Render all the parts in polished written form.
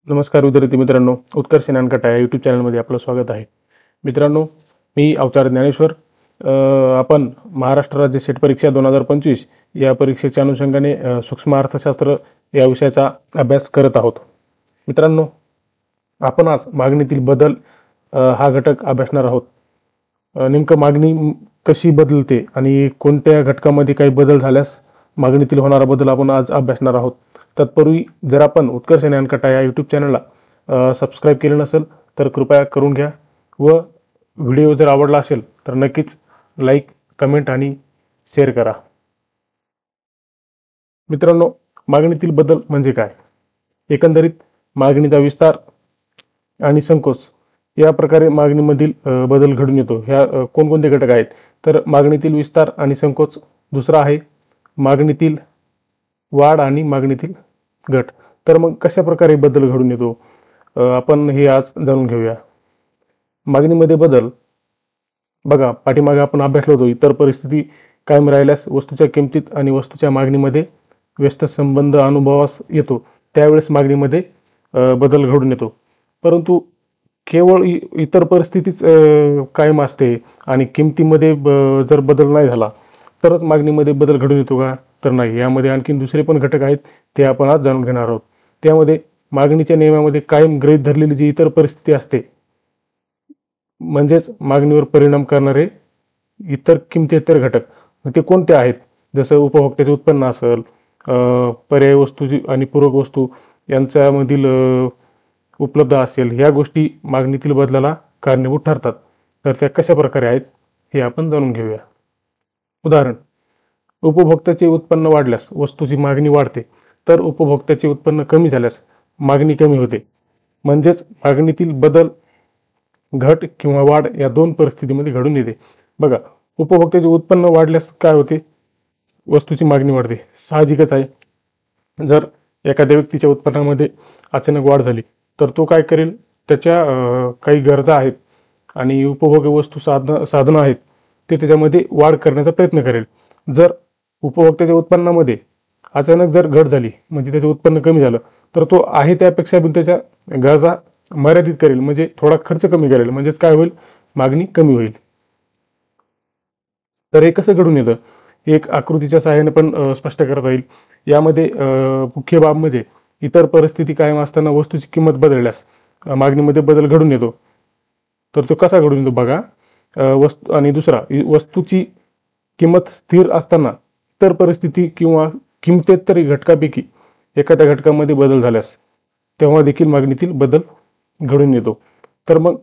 नमस्कार विद्यार्थी मित्रांनो, उत्कर्ष ज्ञानकटा या यूट्यूब चॅनलमध्ये आपलं स्वागत आहे. मित्रांनो, मी अवतार ज्ञानेश्वर. आपण महाराष्ट्र राज्य सेट परीक्षा 2025 या परीक्षेच्या अनुषंगाने सूक्ष्म अर्थशास्त्र या विषयाचा अभ्यास करत आहोत. मित्रांनो, आपण आज मागणीतील बदल हा घटक अभ्यासणार आहोत. नेमकं मागणी कशी बदलते आणि कोणत्या घटकामध्ये काही बदल झाल्यास मागणीतील होणारा बदल आपण आज अभ्यासणार आहोत. तत्पूर्वी जर आपण उत्कर्ष ज्ञानकटा या यूट्यूब चॅनलला सबस्क्राईब केलं नसेल तर कृपया करून घ्या व व्हिडिओ जर आवडला असेल तर नक्कीच लाईक, कमेंट आणि शेअर करा. मित्रांनो, मागणीतील बदल म्हणजे काय? एकंदरीत मागणीचा विस्तार आणि संकोच या प्रकारे मागणीमधील बदल घडून येतो. ह्या कोणकोणते घटक आहेत? तर मागणीतील विस्तार आणि संकोच, दुसरा आहे मागणीतील वाढ आणि मागणीतील घट. तर मग कशा प्रकारे बदल घडून येतो आपण हे आज जाणून घेऊया. मागणीमध्ये बदल बघा, पाठीमागे आपण अभ्यासलो होतो. इतर परिस्थिती कायम राहिल्यास वस्तूच्या किमतीत आणि वस्तूच्या मागणीमध्ये व्यस्त संबंध अनुभवास येतो, त्यावेळेस मागणीमध्ये बदल घडून येतो. परंतु केवळ इतर परिस्थितीच कायम असते आणि किमतीमध्ये जर बदल नाही झाला तरच मागणीमध्ये बदल घडून येतो का? तर नाही. यामध्ये आणखीन दुसरे पण घटक आहेत, ते आपण आज जाणून घेणार आहोत. त्यामध्ये मागणीच्या नियमामध्ये कायम गृहीत धरलेली जी इतर परिस्थिती असते, म्हणजेच मागणीवर परिणाम करणारे इतर किमतीतर घटक, ते कोणते आहेत? जसं उपभोक्त्याचे उत्पन्न असेल, पर्याय वस्तूची आणि पूरक वस्तू यांच्यामधील उपलब्ध असेल, ह्या गोष्टी मागणीतील बदलाला कारणीभूत ठरतात. तर त्या कशा प्रकारे आहेत हे आपण जाणून घेऊया. उदाहरण, उपभोक्त्याचे उत्पन्न वाढल्यास वस्तूची मागणी वाढते, तर उपभोक्त्याचे उत्पन्न कमी झाल्यास मागणी कमी होते. म्हणजेच मागणीतील बदल घट किंवा वाढ या दोन परिस्थितीमध्ये घडून येते. बघा, उपभोक्त्याचे उत्पन्न वाढल्यास काय होते? वस्तूची मागणी वाढते, साहजिकच आहे. जर एखाद्या व्यक्तीच्या उत्पन्नामध्ये अचानक वाढ झाली तर तो काय करेल? त्याच्या काही गरजा आहेत आणि उपभोग्य वस्तू साधनं आहेत, ते त्याच्यामध्ये वाढ करण्याचा प्रयत्न करेल. जर उपभोक्त्याच्या उत्पन्नामध्ये अचानक जर घट झाली, म्हणजे त्याचं उत्पन्न कमी झालं, तर तो आहे त्यापेक्षा त्याच्या गरजा मर्यादित करेल, म्हणजे थोडा खर्च कमी करेल. म्हणजेच काय होईल? मागणी कमी होईल. तर हे कसं घडून येतं? एक आकृतीच्या सहाय्याने पण स्पष्ट करता येईल. यामध्ये मुख्य बाब म्हणजे इतर परिस्थिती कायम असताना वस्तूची किंमत बदलल्यास मागणीमध्ये बदल घडून येतो. तर तो कसा घडून येतो बघा. वस्तू आणि दुसरा, वस्तूची किंमत स्थिर असताना इतर परिस्थिती किंवा किमतेतर घटकापैकी एखाद्या घटकामध्ये बदल झाल्यास तेव्हा देखील मागणीतील बदल घडून येतो. तर मग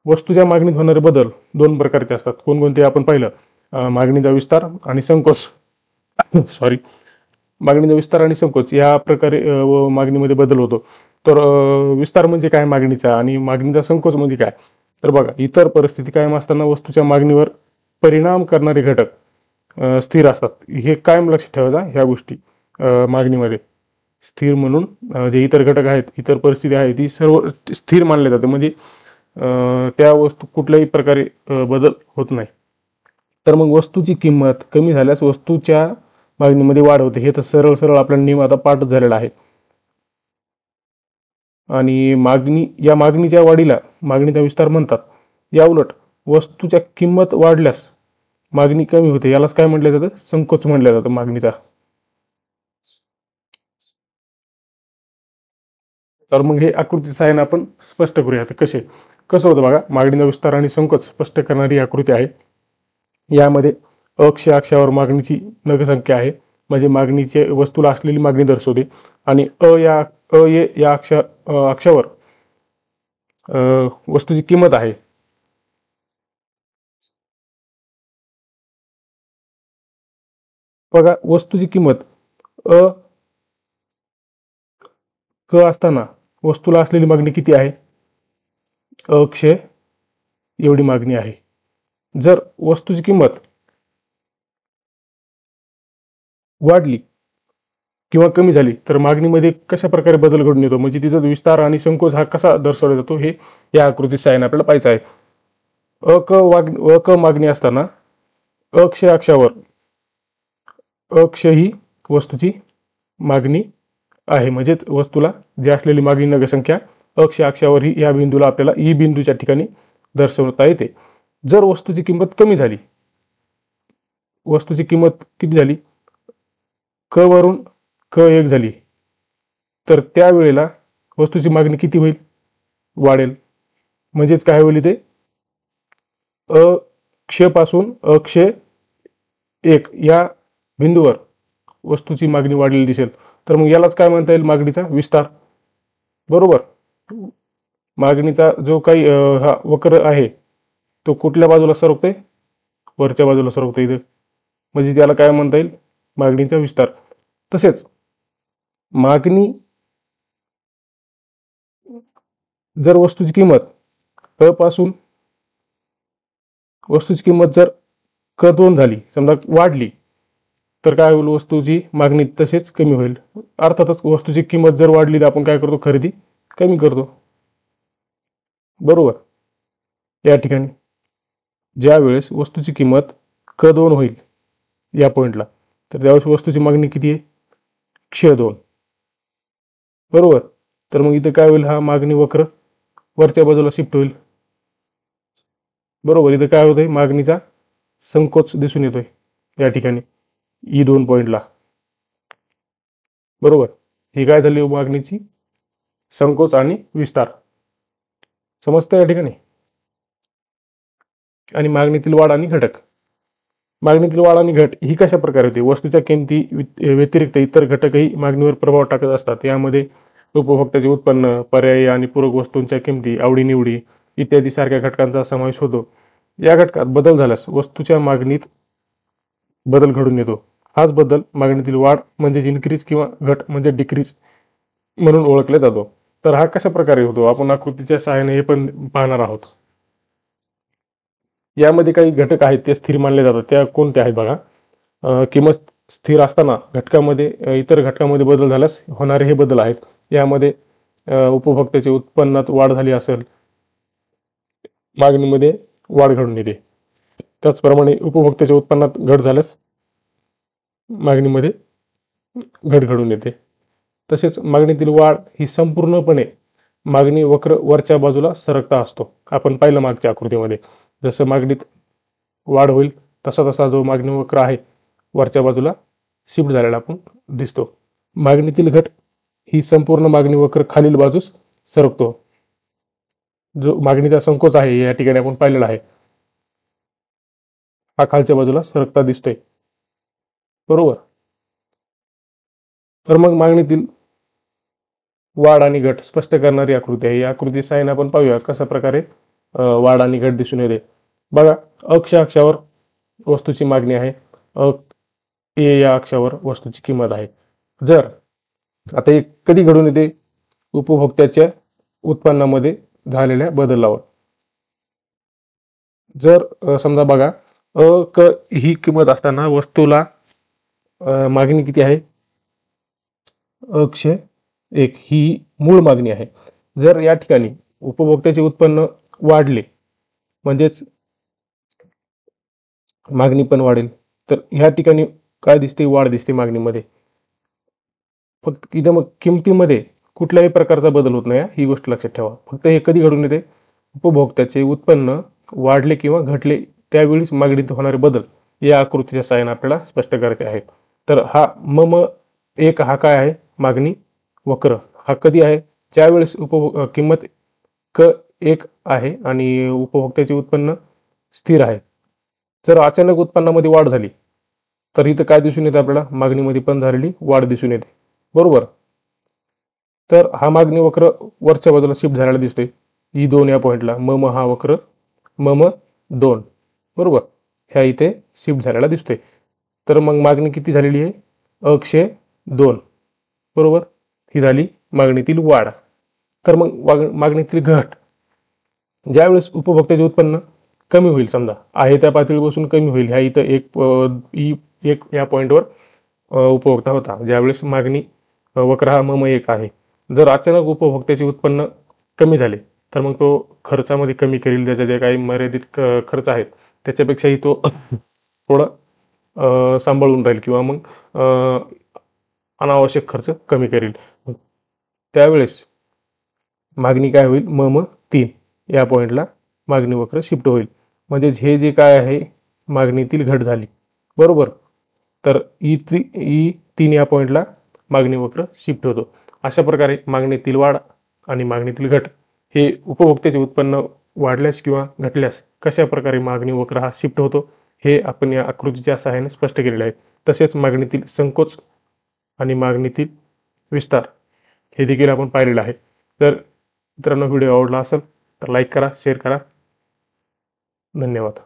वस्तूच्या मागणीत होणारे बदल दोन प्रकारचे असतात. कोणकोणते आपण पाहिलं? मागणीचा विस्तार आणि संकोच. सॉरी, मागणीचा विस्तार आणि संकोच या प्रकारे मागणीमध्ये बदल होतो. तर विस्तार म्हणजे काय मागणीचा, आणि मागणीचा संकोच म्हणजे काय? तर बघा, इतर परिस्थिती कायम असताना वस्तूच्या मागणीवर परिणाम करणारे घटक स्थिर असतात. हे कायम लक्षात ठेवायचा. ह्या गोष्टी मागणीमध्ये स्थिर म्हणून जे इतर घटक आहेत, इतर परिस्थिती आहे, ती सर्व स्थिर मानले जाते. म्हणजे त्या वस्तू कुठल्याही प्रकारे बदल होत नाही. तर मग वस्तूची किंमत कमी झाल्यास वस्तूच्या मागणीमध्ये वाढ होते. हे तर सरळ सरळ आपला नियम आता पाठच झालेला आहे. आणि या मागणीच्या वाढीला मागणीचा विस्तार म्हणतात. या उलट वस्तूच्या किंमत वाढल्यास मागणी कमी होते, यालाच काय म्हटलं जातं? संकोच म्हटलं जातं मागणीचा. तर मग हे आकृती सहाय्याने आपण स्पष्ट करूया. कसं होतं बघा. मागणीचा विस्तार आणि संकोच स्पष्ट करणारी आकृती आहे. यामध्ये अक्ष अक्षावर मागणीची नगसंख्या आहे, म्हणजे मागणीचे वस्तूला असलेली मागणी दर्शवते. आणि या अक्षावर वस्तूची किंमत आहे. बघा, वस्तूची किंमत क असताना वस्तूला असलेली मागणी किती आहे? अक्ष एवढी मागणी आहे. जर वस्तूची किंमत वाढली किंवा कमी झाली तर मागणीमध्ये कशा प्रकारे बदल घडून येतो, म्हणजे तिचा विस्तार आणि संकोच हा कसा दर्शवला जातो हे या आकृती सहाय्याने आपल्याला पाहायचं आहे. अक मागणी असताना अक्ष अक्षावर अक्ष ही वस्तूची मागणी आहे, म्हणजेच वस्तूला जी असलेली मागणी नग संख्या अक्ष अक्षावर ही या बिंदूला आपल्याला ई बिंदूच्या ठिकाणी दर्शवता येते. जर वस्तूची किंमत कमी झाली, वस्तूची किंमत किती झाली, क वरून क1 झाली, तर त्यावेळेला वस्तूची मागणी किती होईल, वाढेल. म्हणजेच काय होईल, ते अक्ष पासून अक्ष 1 या बिंदूवर वस्तूची मागणी वाढलेली दिसेल. तर मग यालाच काय म्हणता येईल, मागणीचा विस्तार. बरोबर. मागणीचा जो काही हा वक्र आहे तो कुठल्या बाजूला सरकतोय, वरच्या बाजूला सरकतोय इथे, म्हणजे त्याला काय म्हणता येईल, मागणीचा विस्तार. तसेच मागणी जर वस्तूची किंमत क पासून वस्तूची किंमत जर क2 झाली, समजा वाढली, तर काय होईल, वस्तूची मागणी तसेच कमी होईल. अर्थातच वस्तूची किंमत जर वाढली तर आपण काय करतो, खरेदी कमी करतो. बरोबर. या ठिकाणी ज्या वेळेस वस्तूची किंमत क2 होईल या पॉइंटला, तर त्यावेळेस वस्तूची मागणी किती आहे, क्ष2. बरोबर. तर मग इथे काय होईल, हा मागणी वक्र वरच्या बाजूला शिफ्ट होईल. बरोबर. इथे काय होतंय, मागणीचा संकोच दिसून येतोय या ठिकाणी E2 पॉइंटला. बरोबर. ही काय झाली, मागणीची संकोच आणि विस्तार. समजतं या ठिकाणी. आणि मागणीतील वाढ आणि घटक. मागणीतील वाढ आणि घट ही कशा प्रकारे होते, वस्तूच्या किमती व्यतिरिक्त इतर घटकही मागणीवर प्रभाव टाकत असतात. यामध्ये उपभोक्त्याचे उत्पन्न, पर्यायी आणि पूरक वस्तूंच्या किमती, आवडीनिवडी इत्यादी सारख्या घटकांचा समावेश होतो. या घटकात बदल झाल्यास वस्तूच्या मागणीत बदल घडून येतो. हाच बदल मागणीतील वाढ म्हणजे इन्क्रीज किंवा घट म्हणजे डिक्रीज म्हणून ओळखला जातो. तर हा कशा प्रकारे होतो, आपण आकृतीच्या सहाय्याने हे पण पाहणार आहोत. यामध्ये काही घटक आहेत ते स्थिर मानले जातात. त्या कोणत्या आहेत बघा. किंमत स्थिर असताना घटकामध्ये इतर घटकामध्ये बदल झाल्यास होणारे हे बदल आहेत. यामध्ये उपभोक्त्याच्या उत्पन्नात वाढ झाली असेल, मागणीमध्ये वाढ घडून येते. त्याचप्रमाणे उपभोक्त्याच्या उत्पन्नात घट झाल्यास मागणीमध्ये घट घडून येते. तसेच मागणीतील वाढ ही संपूर्णपणे मागणी वक्र वरच्या बाजूला सरकता असतो. आपण पाहिलं मागच्या आकृतीमध्ये, जसं मागणीत वाढ होईल तसा तसा जो मागणी वक्र आहे वरच्या बाजूला शिफ्ट झालेला आपण दिसतो. मागणीतील घट ही संपूर्ण मागणी वक्र खालील बाजूस सरकतो. जो मागणीचा संकोच आहे या ठिकाणी आपण पाहिलेला आहे, हा खालच्या बाजूला सरकता दिसतोय. बरोबर. तर मग मागणीतील वाढ आणि घट स्पष्ट करणारी आकृती आहे. या आकृती सहाय्याने आपण पाहूया कशा प्रकारे वाढ आणि घट दिसून येते. बघा, अक्ष अक्षावर वस्तूची मागणी आहे, ए या अक्षावर वस्तूची किंमत आहे. जर आता हे कधी घडून येते, उपभोक्त्याच्या उत्पन्नामध्ये झालेल्या बदलावर. जर समजा बघा, क ही किंमत असताना वस्तूला मागणी किती आहे, अक्ष 1 ही मूळ मागणी आहे. जर या ठिकाणी उपभोक्त्याचे उत्पन्न वाढले म्हणजेच मागणी पण वाढेल. तर ह्या ठिकाणी काय दिसते, वाढ दिसते मागणीमध्ये. फक्त इथं मग किमतीमध्ये कुठल्याही प्रकारचा बदल होत नाही, ही गोष्ट लक्षात ठेवा. फक्त हे कधी घडून येते, उपभोक्त्याचे उत्पन्न वाढले किंवा घटले त्यावेळीच मागणीत होणारे बदल या आकृतीच्या सहाय्याने आपल्याला स्पष्ट करायचे आहेत. तर हा M1 हा काय आहे, मागणी वक्र. हा कधी आहे, ज्यावेळेस किंमत क1 आहे आणि उपभोक्त्याचे उत्पन्न स्थिर आहे. जर अचानक उत्पन्नामध्ये वाढ झाली तर इथं काय दिसून येते, आपल्याला मागणीमध्ये पण झालेली वाढ दिसून येते. बरोबर. तर हा मागणी वक्र वरच्या बाजूला शिफ्ट झालेला दिसतोय E2 या पॉइंटला. हा वक्र M2 बरोबर ह्या इथे शिफ्ट झालेला दिसतोय. तर मग मागणी किती झालेली आहे, अक्ष 2. बरोबर. ही झाली मागणीतील वाढ. तर मग मागणीतील घट, ज्यावेळेस उपभोक्त्याचे उत्पन्न कमी होईल, समजा आहे त्या पातळीपासून कमी होईल, ह्या इथं एक या पॉईंटवर उपभोक्ता होता, ज्यावेळेस मागणी वक्र हा M1 आहे. जर अचानक उपभोक्त्याचे उत्पन्न कमी झाले तर मग तो खर्चामध्ये कमी करेल. त्याच्या जे काही मर्यादित खर्च आहेत त्याच्यापेक्षाही तो थोडा सांभाळून राहील किंवा मग अनावश्यक खर्च कमी करेल. त्यावेळेस मागणी काय होईल, म 3 या पॉईंटला मागणी वक्र शिफ्ट होईल. म्हणजेच हे जे काय आहे मागणीतील घट झाली, बरोबर. तर E3 या पॉईंटला मागणी वक्र शिफ्ट होतो. अशा प्रकारे मागणीतील वाढ आणि मागणीतील घट हे उपभोक्त्याचे उत्पन्न वाढल्यास किंवा घटल्यास कशा प्रकारे मागणी वक्र हा शिफ्ट होतो हे आपण या आकृतीच्या सहाय्याने स्पष्ट केलेले आहे. तसेच मागणीतील संकोच आणि मागणीतील विस्तार हे देखील आपण पाहिलेलं आहे. तर मित्रांनो, व्हिडिओ आवडला असेल तर लाईक करा, शेअर करा. धन्यवाद.